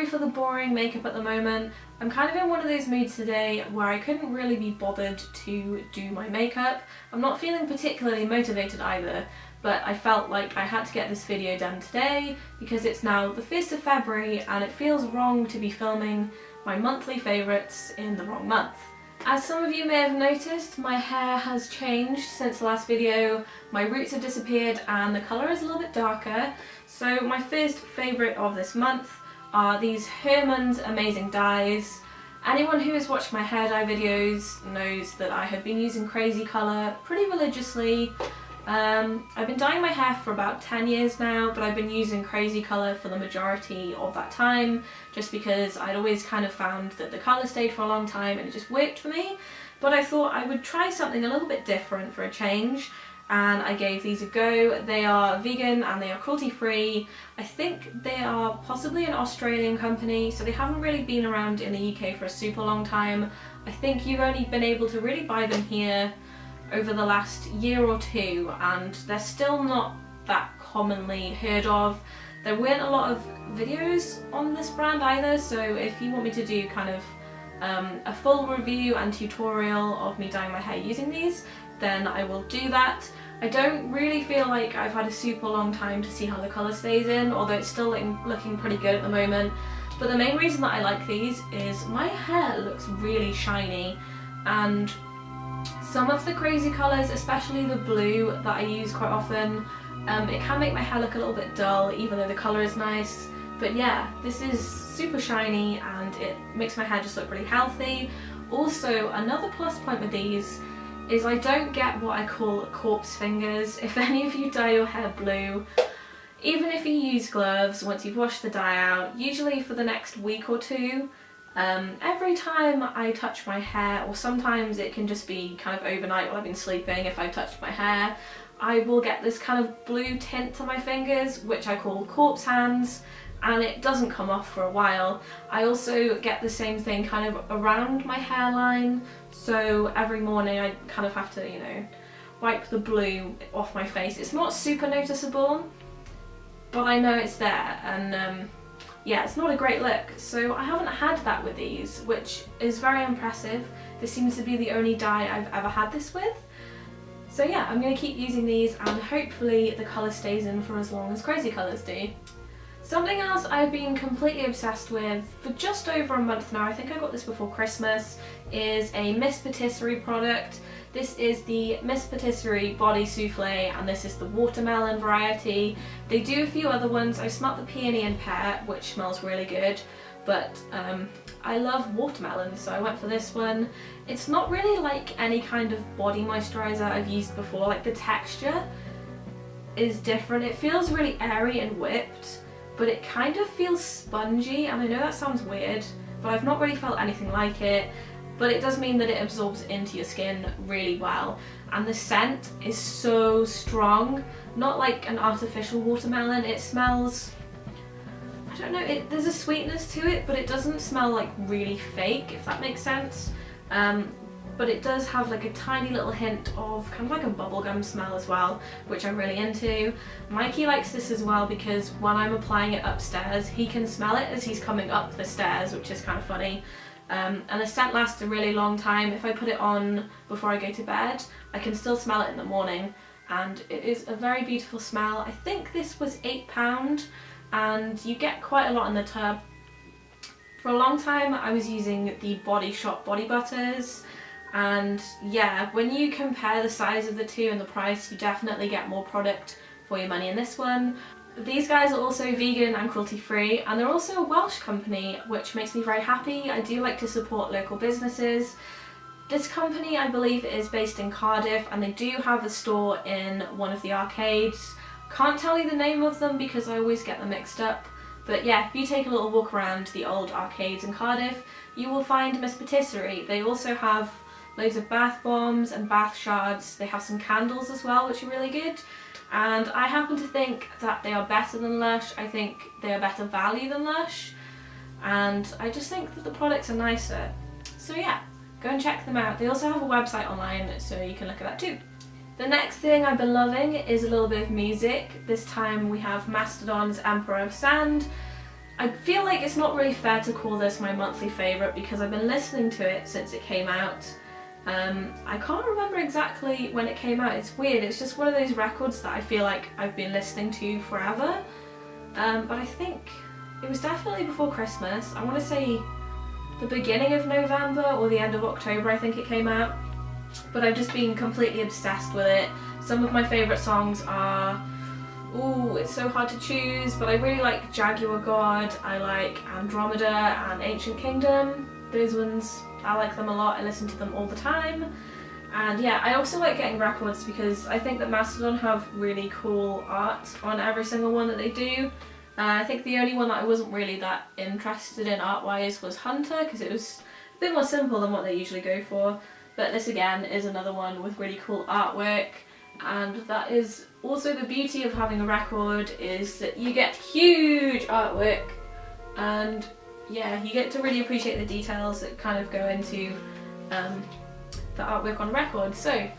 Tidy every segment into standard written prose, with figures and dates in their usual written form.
sorry for the boring makeup at the moment. I'm kind of in one of those moods today where I couldn't really be bothered to do my makeup. I'm not feeling particularly motivated either, but I felt like I had to get this video done today because it's now the 1st of February and it feels wrong to be filming my monthly favourites in the wrong month. As some of you may have noticed, my hair has changed since the last video. My roots have disappeared and the colour is a little bit darker. So my first favourite of this month are these Hermann's Amazing Dyes. Anyone who has watched my hair dye videos knows that I have been using Crazy Colour pretty religiously. I've been dyeing my hair for about 10 years now, but I've been using Crazy Colour for the majority of that time, just because I'd always kind of found that the colour stayed for a long time and it just worked for me. But I thought I would try something a little bit different for a change, and I gave these a go. They are vegan and they are cruelty free. I think they are possibly an Australian company, so they haven't really been around in the UK for a super long time. I think you've only been able to really buy them here over the last year or two, and they're still not that commonly heard of. There weren't a lot of videos on this brand either, so if you want me to do kind of a full review and tutorial of me dyeing my hair using these, then I will do that. I don't really feel like I've had a super long time to see how the colour stays in, although it's still looking pretty good at the moment. But the main reason that I like these is my hair looks really shiny, and some of the Crazy Colours, especially the blue that I use quite often, it can make my hair look a little bit dull even though the colour is nice. But yeah, this is super shiny and it makes my hair just look really healthy. Also, another plus point with these is I don't get what I call corpse fingers. If any of you dye your hair blue, even if you use gloves once you've washed the dye out, usually for the next week or two, every time I touch my hair, or sometimes it can just be kind of overnight while I've been sleeping, if I've touched my hair, I will get this kind of blue tint to my fingers, which I call corpse hands, and it doesn't come off for a while. I also get the same thing kind of around my hairline, so every morning I kind of have to, you know, wipe the blue off my face. It's not super noticeable, but I know it's there, and yeah, it's not a great look. So I haven't had that with these, which is very impressive. This seems to be the only dye I've ever had this with. So yeah, I'm going to keep using these and hopefully the colour stays in for as long as Crazy Colours do. Something else I've been completely obsessed with for just over a month now, I think I got this before Christmas, is a Miss Patisserie product. This is the Miss Patisserie Body Souffle, and this is the watermelon variety. They do a few other ones. I smelt the peony and pear, which smells really good, but I love watermelon, so I went for this one. It's not really like any kind of body moisturiser I've used before. Like, the texture is different. It feels really airy and whipped, but it kind of feels spongy, and I know that sounds weird, but I've not really felt anything like it. But it does mean that it absorbs into your skin really well, and the scent is so strong. Not like an artificial watermelon. It smells, I don't know, there's a sweetness to it, but it doesn't smell like really fake, if that makes sense. But it does have like a tiny little hint of kind of like a bubblegum smell as well, which I'm really into. Mikey likes this as well because when I'm applying it upstairs, he can smell it as he's coming up the stairs, which is kind of funny. And the scent lasts a really long time. If I put it on before I go to bed, I can still smell it in the morning, and it is a very beautiful smell. I think this was £8, and you get quite a lot in the tub. For a long time I was using the Body Shop body butters, and yeah, when you compare the size of the two and the price, you definitely get more product for your money in this one. These guys are also vegan and cruelty free, and they're also a Welsh company, which makes me very happy. I do like to support local businesses. This company, I believe, is based in Cardiff, and they do have a store in one of the arcades. Can't tell you the name of them because I always get them mixed up, but yeah, if you take a little walk around the old arcades in Cardiff, you will find Miss Patisserie. They also have loads of bath bombs and bath shards. They have some candles as well, which are really good. And I happen to think that they are better than Lush. I think they are better value than Lush, and I just think that the products are nicer. So yeah, go and check them out. They also have a website online, so you can look at that too. The next thing I've been loving is a little bit of music. This time we have Mastodon's Emperor of Sand. I feel like it's not really fair to call this my monthly favourite because I've been listening to it since it came out. I can't remember exactly when it came out, it's weird, it's just one of those records that I feel like I've been listening to forever. But I think it was definitely before Christmas. I want to say the beginning of November or the end of October I think it came out. But I've just been completely obsessed with it. Some of my favourite songs are, ooh, it's so hard to choose, but I really like Jaguar God, I like Andromeda and Ancient Kingdom. Those ones, I like them a lot, I listen to them all the time. And yeah, I also like getting records because I think that Mastodon have really cool art on every single one that they do. I think the only one that I wasn't really that interested in art-wise was Hunter, because it was a bit more simple than what they usually go for. But this again is another one with really cool artwork, and that is also the beauty of having a record, is that you get huge artwork, and yeah, you get to really appreciate the details that kind of go into the artwork on a record. So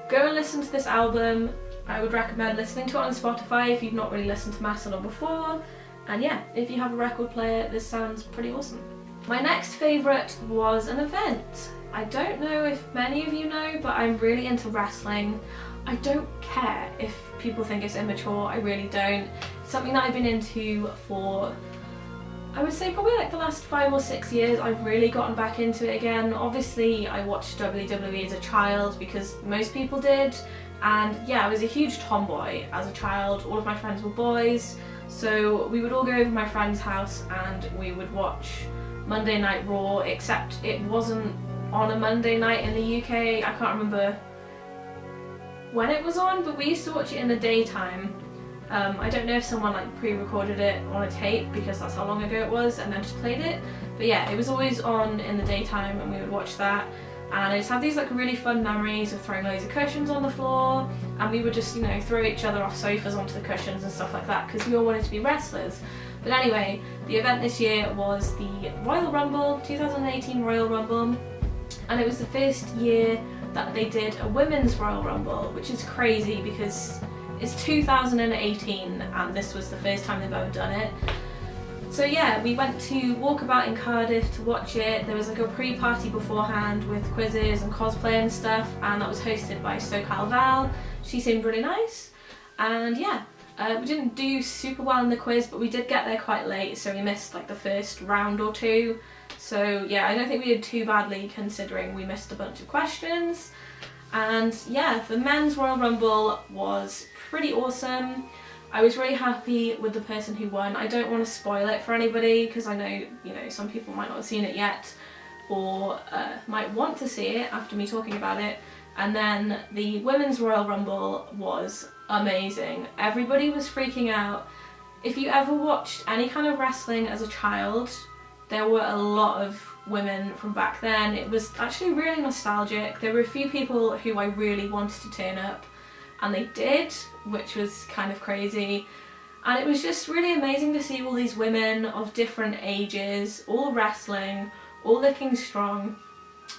go and listen to this album. I would recommend listening to it on Spotify if you've not really listened to Mastodon before, and yeah, if you have a record player, this sounds pretty awesome. My next favourite was an event. I don't know if many of you know, but I'm really into wrestling. I don't care if people think it's immature, I really don't. It's something that I've been into for, I would say probably like the last 5 or 6 years. I've really gotten back into it again. Obviously I watched WWE as a child because most people did, and yeah, I was a huge tomboy as a child. All of my friends were boys, so we would all go over to my friend's house and we would watch Monday Night Raw, except it wasn't on a Monday night in the UK. I can't remember when it was on, but we used to watch it in the daytime. I don't know if someone like pre-recorded it on a tape because that's how long ago it was and then just played it, but yeah, it was always on in the daytime and we would watch that. And I just have these like really fun memories of throwing loads of cushions on the floor, and we would just, you know, throw each other off sofas onto the cushions and stuff like that because we all wanted to be wrestlers. But anyway, the event this year was the Royal Rumble, 2018 Royal Rumble, and it was the first year that they did a women's Royal Rumble, which is crazy because it's 2018 and this was the first time they've ever done it. So yeah, we went to Walkabout in Cardiff to watch it. There was like a pre-party beforehand with quizzes and cosplay and stuff, and that was hosted by SoCal Val. She seemed really nice, and yeah, we didn't do super well in the quiz, but we did get there quite late, so we missed like the first round or two. So yeah, I don't think we did too badly considering we missed a bunch of questions. And yeah, the men's Royal Rumble was pretty awesome. I was really happy with the person who won. I don't want to spoil it for anybody because I know, you know, some people might not have seen it yet or might want to see it after me talking about it. And then the women's Royal Rumble was amazing. Everybody was freaking out. If you ever watched any kind of wrestling as a child, there were a lot of women from back then. It was actually really nostalgic. There were a few people who I really wanted to turn up, and they did, which was kind of crazy. And it was just really amazing to see all these women of different ages, all wrestling, all looking strong.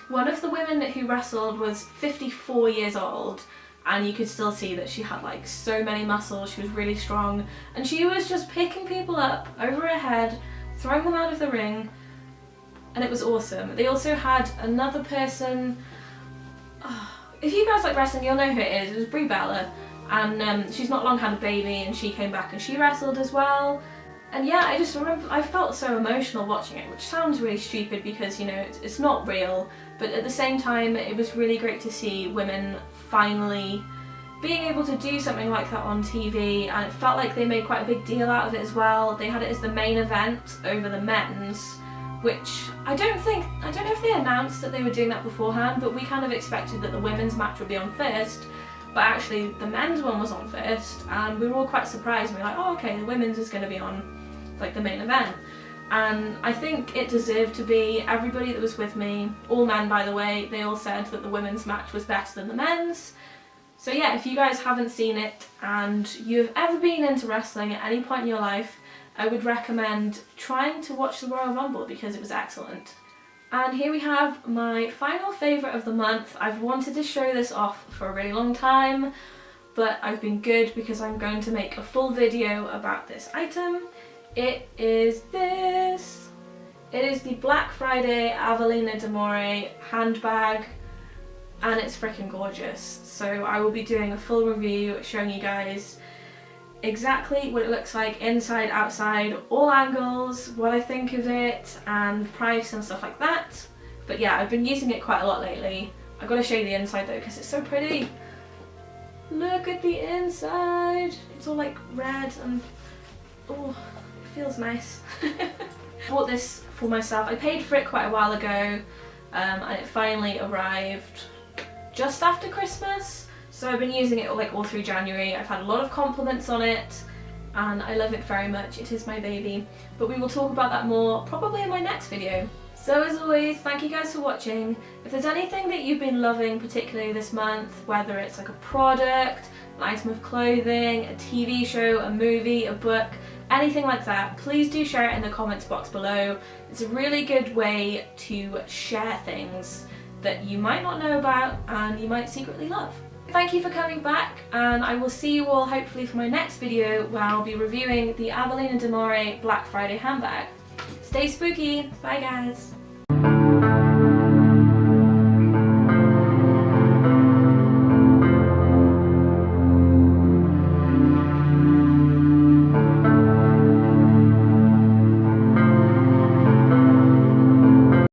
One of the women who wrestled was 54 years old, and you could still see that she had like so many muscles. She was really strong, and she was just picking people up over her head, throwing them out of the ring, and it was awesome. They also had another person, if you guys like wrestling you'll know who it is. It was Brie Bella, and she's not long had a baby and she came back and she wrestled as well. And yeah, I just remember I felt so emotional watching it, which sounds really stupid because, you know, it's not real, but at the same time it was really great to see women finally being able to do something like that on TV, and it felt like they made quite a big deal out of it as well. They had it as the main event over the men's, which I don't know if they announced that they were doing that beforehand, but we kind of expected that the women's match would be on first, but actually the men's one was on first, and we were all quite surprised. We were like, oh okay, the women's is going to be on like the main event. And I think it deserved to be. Everybody that was with me, all men by the way, they all said that the women's match was better than the men's. So yeah, if you guys haven't seen it and you've ever been into wrestling at any point in your life, I would recommend trying to watch the Royal Rumble because it was excellent. And here we have my final favourite of the month. I've wanted to show this off for a really long time, but I've been good because I'm going to make a full video about this item. It is this. It is the Black Friday Avellino d'Amore handbag, and it's freaking gorgeous. So I will be doing a full review showing you guys exactly what it looks like inside, outside, all angles, what I think of it, and price and stuff like that. But yeah, I've been using it quite a lot lately. I've got to show you the inside though because it's so pretty. Look at the inside. It's all like red and oh, it feels nice. Bought this for myself. I paid for it quite a while ago, and it finally arrived just after Christmas. So I've been using it like all through January. I've had a lot of compliments on it and I love it very much. It is my baby. But we will talk about that more probably in my next video. So as always, thank you guys for watching. If there's anything that you've been loving particularly this month, whether it's like a product, an item of clothing, a TV show, a movie, a book, anything like that, please do share it in the comments box below. It's a really good way to share things that you might not know about and you might secretly love. Thank you for coming back, and I will see you all hopefully for my next video where I'll be reviewing the Avellino d'Amore Black Friday handbag. Stay spooky! Bye guys!